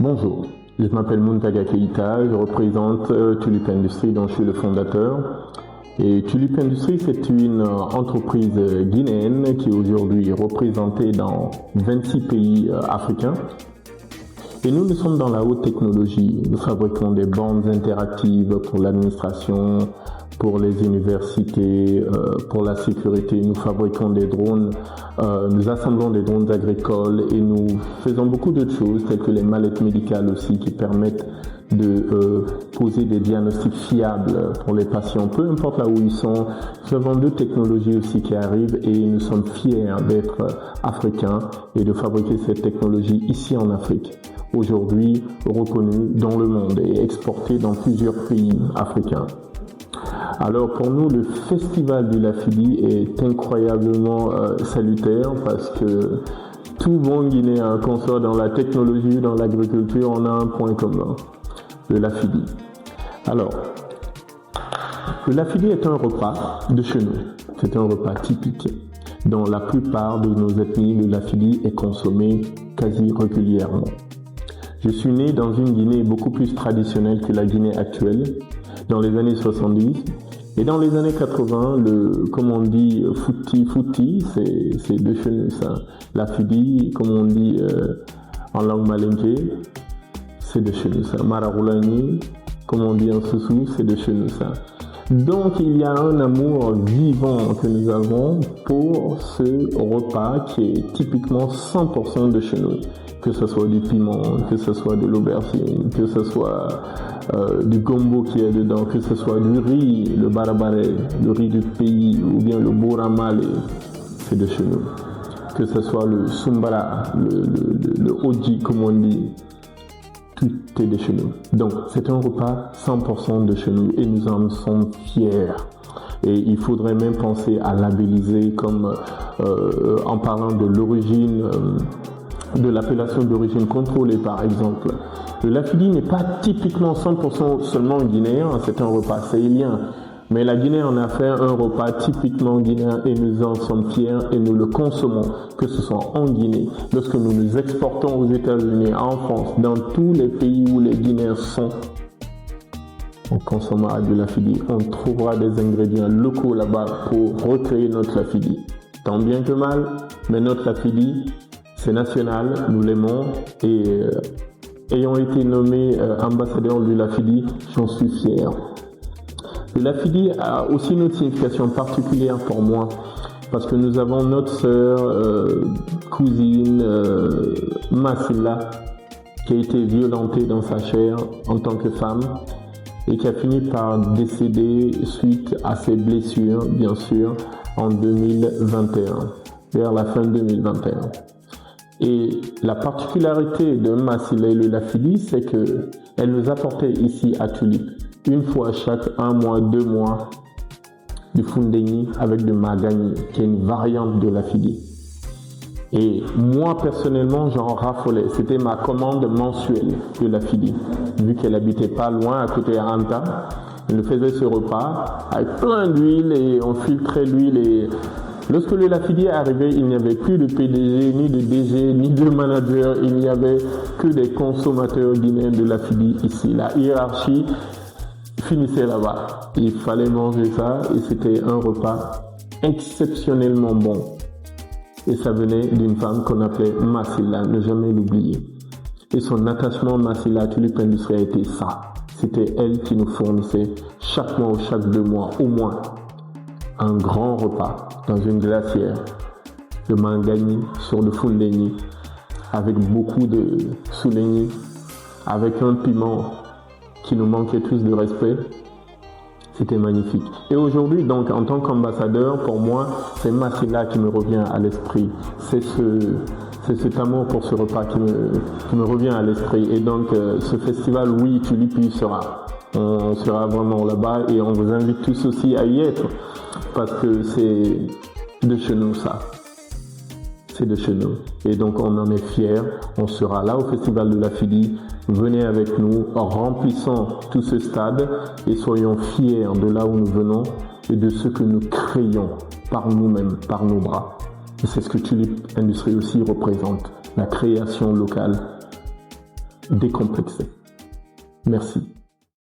Bonjour, je m'appelle Muntaga Keïta, je représente Tulip Industries dont je suis le fondateur. Et Tulip Industries, c'est une entreprise guinéenne qui est aujourd'hui représentée dans 26 pays africains. Et nous sommes dans la haute technologie. Nous fabriquons des bandes interactives pour l'administration, pour les universités, pour la sécurité. Nous fabriquons des drones, nous assemblons des drones agricoles et nous faisons beaucoup d'autres choses telles que les mallettes médicales aussi qui permettent de poser des diagnostics fiables pour les patients, peu importe là où ils sont. Nous avons d'autres technologies aussi qui arrivent et nous sommes fiers d'être africains et de fabriquer cette technologie ici en Afrique. Aujourd'hui reconnue dans le monde et exportée dans plusieurs pays africains. Alors pour nous, le festival du Lafidi est incroyablement salutaire parce que tout bon Guinéen, qu'on soit dans la technologie, dans l'agriculture, on a un point commun, le Lafidi. Alors, le Lafidi est un repas de chez nous. C'est un repas typique. Dans la plupart de nos ethnies, le Lafidi est consommé quasi régulièrement. Je suis né dans une Guinée beaucoup plus traditionnelle que la Guinée actuelle, dans les années 70. Et dans les années 80, comme on dit, fouti, c'est de chez nous ça. Lafidi, comme on dit en langue malinké, c'est de chez nous ça. Mararoulani, comme on dit en Soussou, c'est de chez nous ça. Donc il y a un amour vivant que nous avons pour ce repas qui est typiquement 100% de chez nous. Que ce soit du piment, que ce soit de l'aubergine, que ce soit du gombo qui est dedans, que ce soit du riz, le barabare, le riz du pays, ou bien le boramale, c'est de chez nous. Que ce soit le sumbara, le oji comme on dit, tout est de chez nous. Donc c'est un repas 100% de chez nous et nous en sommes fiers. Et il faudrait même penser à labelliser comme en parlant de l'origine, de l'appellation d'origine contrôlée par exemple. Le Lafidi n'est pas typiquement 100% seulement guinéen, c'est un repas sahélien. Mais la Guinée en a fait un repas typiquement guinéen et nous en sommes fiers et nous le consommons, que ce soit en Guinée, lorsque nous nous exportons aux États-Unis, en France, dans tous les pays où les Guinéens sont. On consommera du Lafidi, on trouvera des ingrédients locaux là-bas pour recréer notre Lafidi. Tant bien que mal, mais notre Lafidi, c'est national, nous l'aimons et ayant été nommé ambassadeur du Lafidi, j'en suis fier. Le Lafidi a aussi une autre signification particulière pour moi parce que nous avons notre sœur, cousine, Masila, qui a été violentée dans sa chair en tant que femme et qui a fini par décéder suite à ses blessures, bien sûr, en 2021, vers la fin 2021. Et la particularité de Masila et le Lafidi, c'est qu'elle nous apportait ici à Tulip, une fois chaque 1 mois, 2 mois, du Fundeni avec de Magani, qui est une variante de Lafidi. Et moi, personnellement, j'en raffolais. C'était ma commande mensuelle de Lafidi. Vu qu'elle habitait pas loin, à côté à Anta, elle nous faisait ce repas avec plein d'huile et on filtrait l'huile et lorsque le Lafidi est arrivé, il n'y avait plus de PDG, ni de DG, ni de manager. Il n'y avait que des consommateurs guinéens de Lafidi ici. La hiérarchie finissait là-bas. Il fallait manger ça et c'était un repas exceptionnellement bon. Et ça venait d'une femme qu'on appelait Masila, ne jamais l'oublier. Et son attachement Masila à Tulip Industries a été ça. C'était elle qui nous fournissait chaque mois ou chaque 2 mois au moins un grand repas dans une glacière de mangani sur le Fundeni avec beaucoup de souleni, avec un piment qui nous manquait tous de respect. C'était magnifique. Et aujourd'hui, donc, en tant qu'ambassadeur, pour moi, c'est Masila qui me revient à l'esprit. C'est cet amour pour ce repas qui me revient à l'esprit. Et donc, ce festival, oui, Tulip y sera. On sera vraiment là-bas et on vous invite tous aussi à y être. Parce que c'est de chez nous, ça. C'est de chez nous. Et donc, on en est fiers. On sera là au Festival de Lafidi. Venez avec nous, remplissons tout ce stade et soyons fiers de là où nous venons et de ce que nous créons par nous-mêmes, par nos bras. Et c'est ce que Tulip Industries aussi représente, la création locale. décomplexé. Merci.